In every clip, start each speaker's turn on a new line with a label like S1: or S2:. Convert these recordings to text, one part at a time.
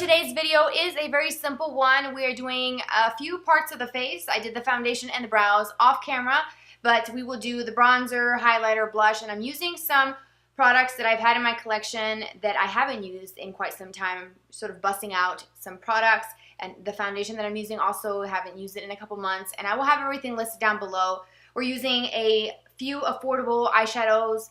S1: today's video is a very simple one. We are doing a few parts of the face. I did the foundation and the brows off camera, but we will do the bronzer, highlighter, blush, and I'm using some products that I've had in my collection that I haven't used in quite some time. I'm sort of busting out some products, and the foundation that I'm using also haven't used it in a couple months, and I will have everything listed down below. We're using a few affordable eyeshadows,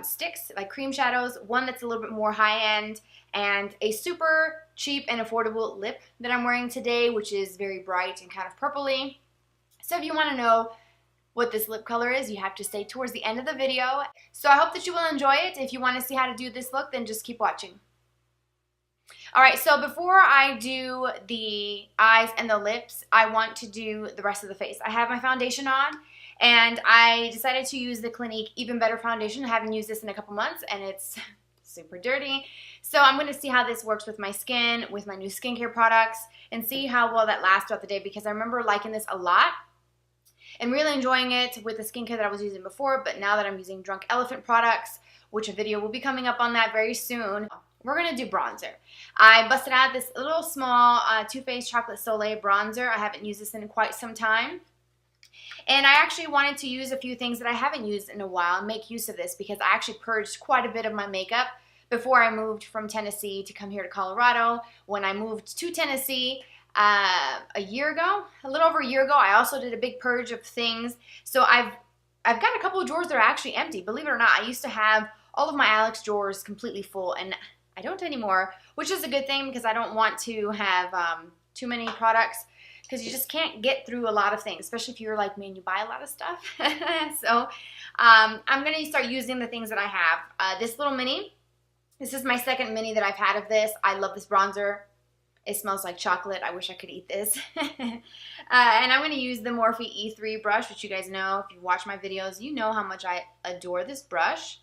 S1: sticks, like cream shadows, one that's a little bit more high-end, and a super cheap and affordable lip that I'm wearing today, which is very bright and kind of purpley. So if you want to know what this lip color is, you have to stay towards the end of the video. So I hope that you will enjoy it. If you want to see how to do this look, then just keep watching. Alright, so before I do the eyes and the lips, I want to do the rest of the face. I have my foundation on, and I decided to use the Clinique Even Better foundation. I haven't used this in a couple months, and it's super dirty. So I'm going to see how this works with my skin, with my new skincare products, and see how well that lasts throughout the day, because I remember liking this a lot and really enjoying it with the skincare that I was using before. But now that I'm using Drunk Elephant products, which a video will be coming up on that very soon, we're going to do bronzer. I busted out this little small Too Faced Chocolate Soleil bronzer. I haven't used this in quite some time. And I actually wanted to use a few things that I haven't used in a while and make use of this, because I actually purged quite a bit of my makeup before I moved from Tennessee to come here to Colorado. When I moved to Tennessee a year ago, a little over a year ago, I also did a big purge of things. So I've got a couple of drawers that are actually empty. Believe it or not, I used to have all of my Alex drawers completely full, and I don't anymore, which is a good thing, because I don't want to have too many products, because you just can't get through a lot of things, especially if you're like me and you buy a lot of stuff. So I'm going to start using the things that I have. This little mini, this is my second mini that I've had of this. I love this bronzer. It smells like chocolate. I wish I could eat this. And I'm going to use the Morphe E3 brush, which you guys know. If you watch my videos, you know how much I adore this brush.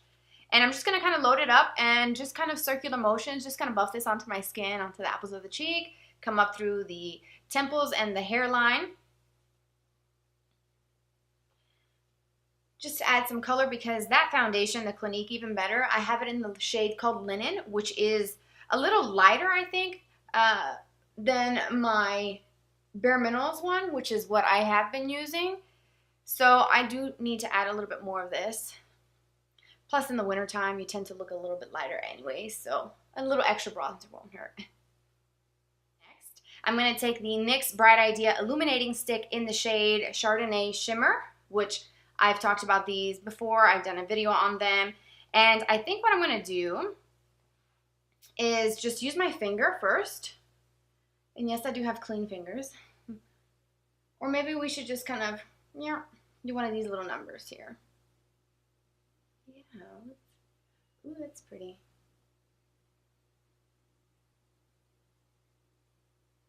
S1: And I'm just going to kind of load it up and just kind of circular motions, just kind of buff this onto my skin, onto the apples of the cheek, come up through the temples and the hairline. Just to add some color, because that foundation, the Clinique Even Better, I have it in the shade called Linen, which is a little lighter, I think, than my Bare Minerals one, which is what I have been using. So I do need to add a little bit more of this. Plus, in the wintertime, you tend to look a little bit lighter anyway, so a little extra bronzer won't hurt. Next, I'm going to take the NYX Bright Idea Illuminating Stick in the shade Chardonnay Shimmer, which I've talked about these before. I've done a video on them. And I think what I'm going to do is just use my finger first. And yes, I do have clean fingers. Or maybe we should just kind of, yeah, do one of these little numbers here. Yeah. Ooh, that's pretty.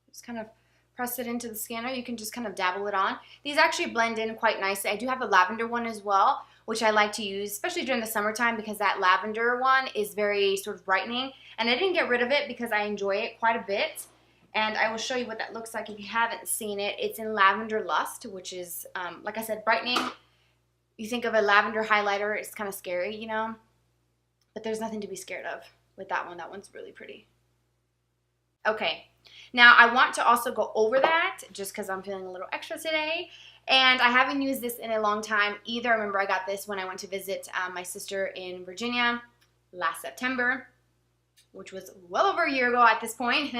S1: Just kind of press it into the skin, or you can just kind of dabble it on. These actually blend in quite nicely. I do have the lavender one as well, which I like to use, especially during the summertime, because that lavender one is very sort of brightening. And I didn't get rid of it because I enjoy it quite a bit. And I will show you what that looks like if you haven't seen it. It's in Lavender Lust, which is, like I said, brightening. You think of a lavender highlighter, it's kind of scary, you know? But there's nothing to be scared of with that one. That one's really pretty. Okay. Now, I want to also go over that, just because I'm feeling a little extra today. And I haven't used this in a long time either. I remember I got this when I went to visit my sister in Virginia last September, which was well over a year ago at this point.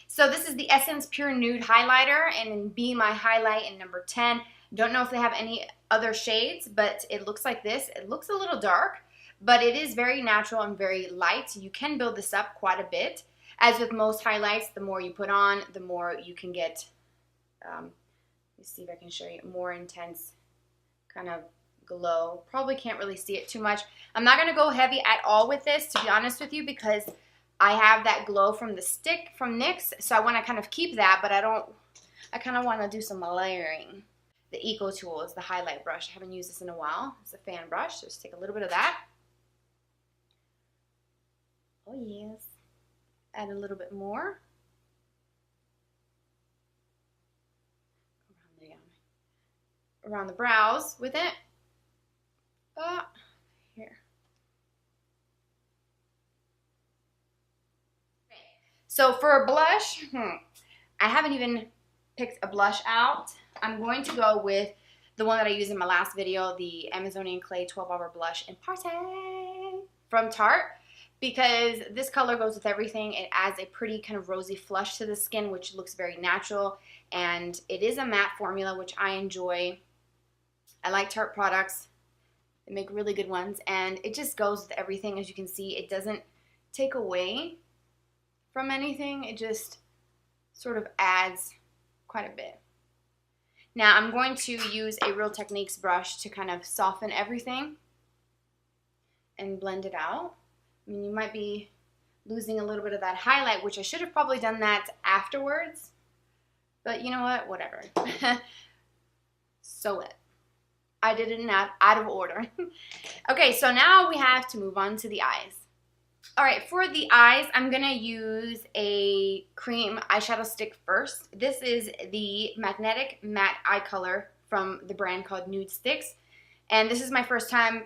S1: So this is the Essence Pure Nude Highlighter, and be my highlight in number 10. Don't know if they have any other shades, but it looks like this. It looks a little dark, but it is very natural and very light. You can build this up quite a bit. As with most highlights, the more you put on, the more you can get, let's see if I can show you, more intense kind of glow. Probably can't really see it too much. I'm not going to go heavy at all with this, to be honest with you, because I have that glow from the stick from NYX, so I want to kind of keep that, but I kind of want to do some layering. The Eco Tool is the highlight brush. I haven't used this in a while. It's a fan brush, so just take a little bit of that. Oh yes. Add a little bit more. Around the brows with it. Here. So for a blush, I haven't even picked a blush out. I'm going to go with the one that I used in my last video, the Amazonian Clay 12-Hour Blush in Party from Tarte, because this color goes with everything. It adds a pretty kind of rosy flush to the skin, which looks very natural, and it is a matte formula, which I enjoy. I like Tarte products. They make really good ones, and it just goes with everything. As you can see, it doesn't take away from anything. It just sort of adds quite a bit. Now I'm going to use a Real Techniques brush to kind of soften everything and blend it out. I mean, you might be losing a little bit of that highlight, which I should have probably done that afterwards, but you know what, whatever. So what? I did it out of order. Okay, so now we have to move on to the eyes. Alright, for the eyes, I'm going to use a cream eyeshadow stick first. This is the Magnetic Matte Eye Color from the brand called Nudestix. And this is my first time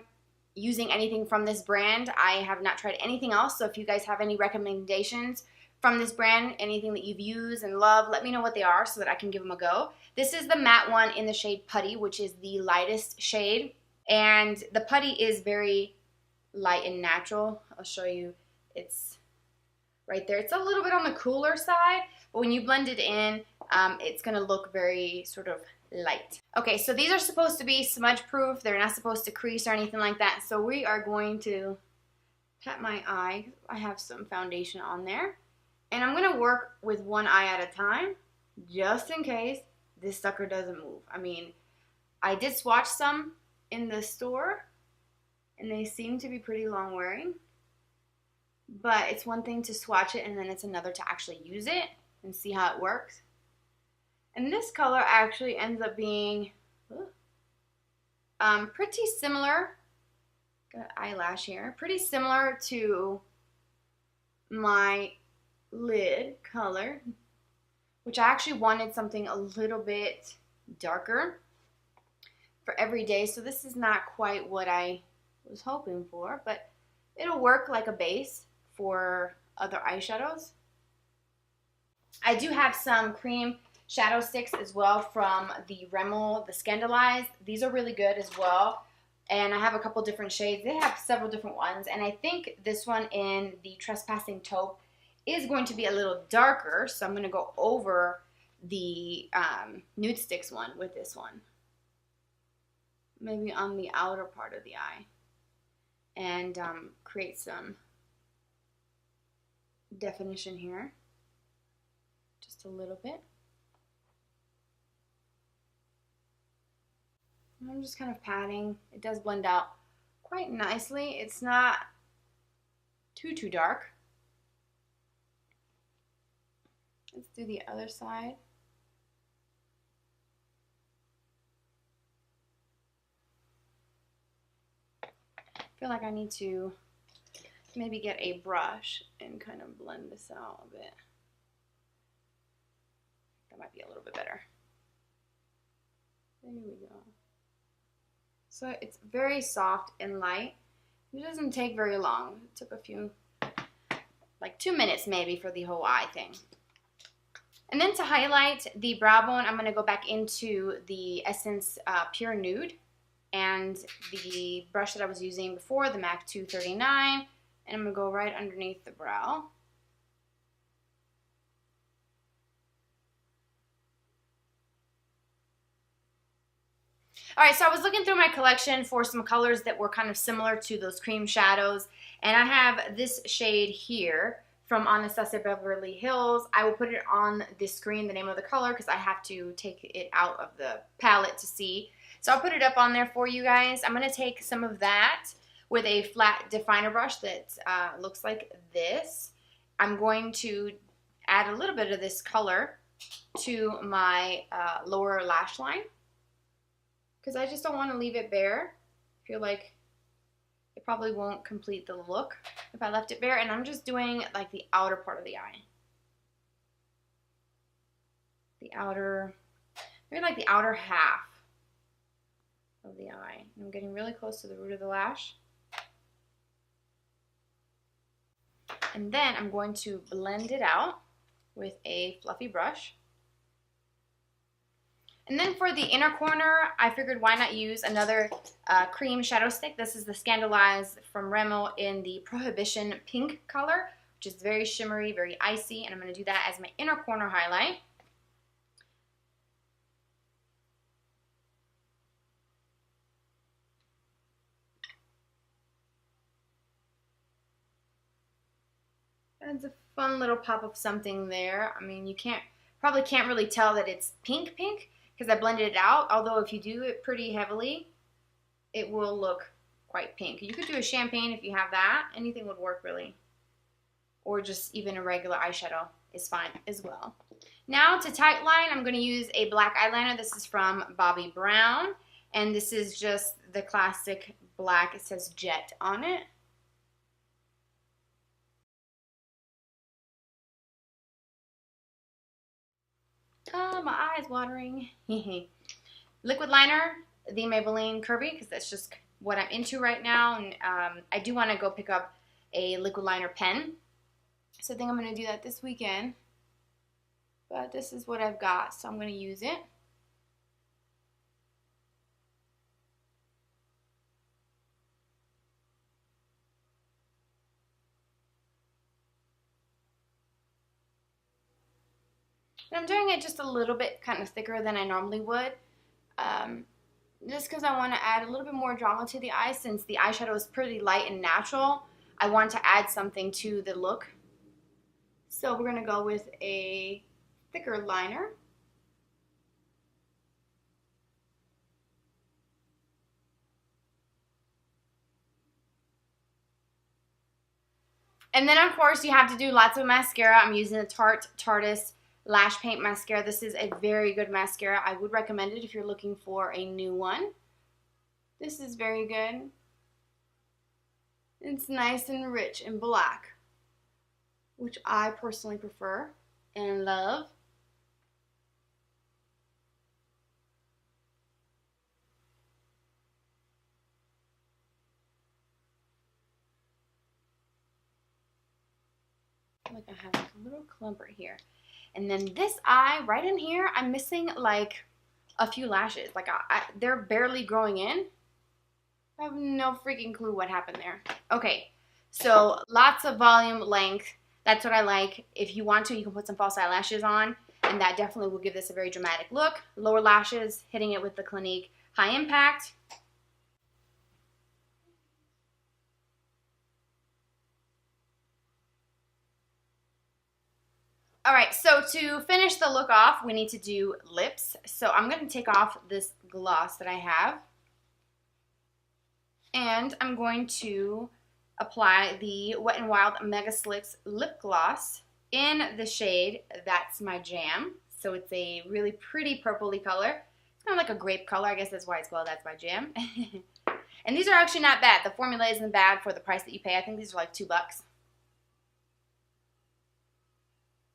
S1: using anything from this brand. I have not tried anything else, so if you guys have any recommendations from this brand, anything that you've used and love, let me know what they are so that I can give them a go. This is the matte one in the shade Putty, which is the lightest shade. And the Putty is very light and natural. I'll show you. It's right there. It's a little bit on the cooler side, but when you blend it in, it's going to look very sort of light. Okay, so these are supposed to be smudge proof. They're not supposed to crease or anything like that. So we are going to pat my eye. I have some foundation on there. And I'm going to work with one eye at a time, just in case this sucker doesn't move. I mean, I did swatch some in the store, and they seem to be pretty long wearing. But it's one thing to swatch it, and then it's another to actually use it and see how it works. And this color actually ends up being pretty similar. Got eyelash here. Pretty similar to my lid color, which I actually wanted something a little bit darker for every day. So this is not quite what I was hoping for, but it'll work like a base for other eyeshadows. I do have some cream shadow sticks as well from the Rimmel, the Scandaleyes. These are really good as well. And I have a couple different shades. They have several different ones. And I think this one in the Trespassing Taupe is going to be a little darker. So I'm going to go over the Nudestix one with this one. Maybe on the outer part of the eye. And create some definition here. Just a little bit. I'm just kind of patting. It does blend out quite nicely. It's not too dark. Let's do the other side. I feel like I need to maybe get a brush and kind of blend this out a bit. That might be a little bit better. There we go. So it's very soft and light. It doesn't take very long. It took a few, like 2 minutes maybe for the whole eye thing. And then to highlight the brow bone, I'm going to go back into the Essence Pure Nude and the brush that I was using before, the MAC 239. And I'm going to go right underneath the brow. Alright, so I was looking through my collection for some colors that were kind of similar to those cream shadows. And I have this shade here from Anastasia Beverly Hills. I will put it on the screen, the name of the color, because I have to take it out of the palette to see. So I'll put it up on there for you guys. I'm going to take some of that with a flat definer brush that looks like this. I'm going to add a little bit of this color to my lower lash line, because I just don't want to leave it bare. I feel like it probably won't complete the look if I left it bare. And I'm just doing like the outer part of the eye. The outer, maybe like the outer half of the eye. I'm getting really close to the root of the lash. And then I'm going to blend it out with a fluffy brush. And then for the inner corner, I figured why not use another cream shadow stick. This is the Scandaleyes from Rimmel in the Prohibition pink color, which is very shimmery, very icy, and I'm going to do that as my inner corner highlight. Adds a fun little pop of something there. I mean, you probably can't really tell that it's pink because I blended it out, although if you do it pretty heavily, it will look quite pink. You could do a champagne if you have that. Anything would work really. Or just even a regular eyeshadow is fine as well. Now to tight line, I'm going to use a black eyeliner. This is from Bobbi Brown, and this is just the classic black. It says Jet on it. Oh, my eye's watering. Liquid liner, the Maybelline Curvy, because that's just what I'm into right now. And I do want to go pick up a liquid liner pen. So I think I'm going to do that this weekend. But this is what I've got, so I'm going to use it. And I'm doing it just a little bit kind of thicker than I normally would. Just because I want to add a little bit more drama to the eye, since the eyeshadow is pretty light and natural. I want to add something to the look. So we're going to go with a thicker liner. And then of course you have to do lots of mascara. I'm using the Tartiest Lash Paint Mascara. This is a very good mascara. I would recommend it if you're looking for a new one. This is very good. It's nice and rich and black, which I personally prefer and love. Like I have like a little clump right here. And then this eye, right in here, I'm missing like a few lashes. Like they're barely growing in. I have no freaking clue what happened there. Okay, so lots of volume, length. That's what I like. If you want to, you can put some false eyelashes on, and that definitely will give this a very dramatic look. Lower lashes, hitting it with the Clinique High Impact. Alright, so to finish the look off, we need to do lips. So I'm going to take off this gloss that I have. And I'm going to apply the Wet n Wild MegaSlicks lip gloss in the shade That's My Jam. So it's a really pretty purpley color. It's kind of like a grape color. I guess that's why it's called That's My Jam. And these are actually not bad. The formula isn't bad for the price that you pay. I think these are like $2.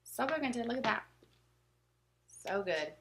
S1: So pigmented, look at that. So good.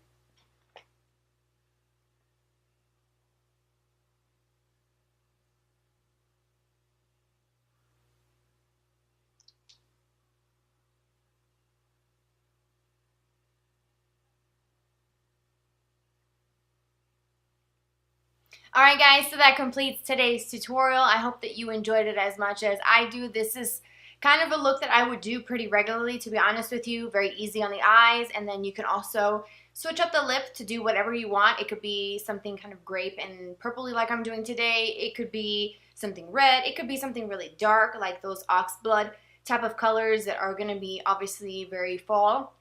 S1: Alright guys, so that completes today's tutorial. I hope that you enjoyed it as much as I do. This is kind of a look that I would do pretty regularly, to be honest with you. Very easy on the eyes, and then you can also switch up the lip to do whatever you want. It could be something kind of grape and purpley like I'm doing today. It could be something red. It could be something really dark like those oxblood type of colors that are going to be obviously very fall.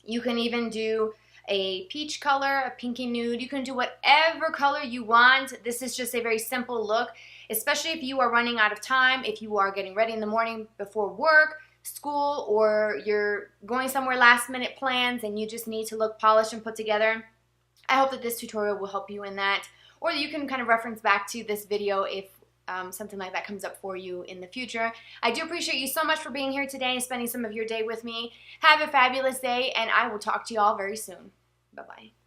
S1: You can even do a peach color, a pinky nude. You can do whatever color you want. This is just a very simple look, especially if you are running out of time, if you are getting ready in the morning before work, school, or you're going somewhere last minute plans and you just need to look polished and put together. I hope that this tutorial will help you in that, or you can kind of reference back to this video if something like that comes up for you in the future. I do appreciate you so much for being here today and spending some of your day with me. Have a fabulous day, and I will talk to you all very soon. Bye-bye.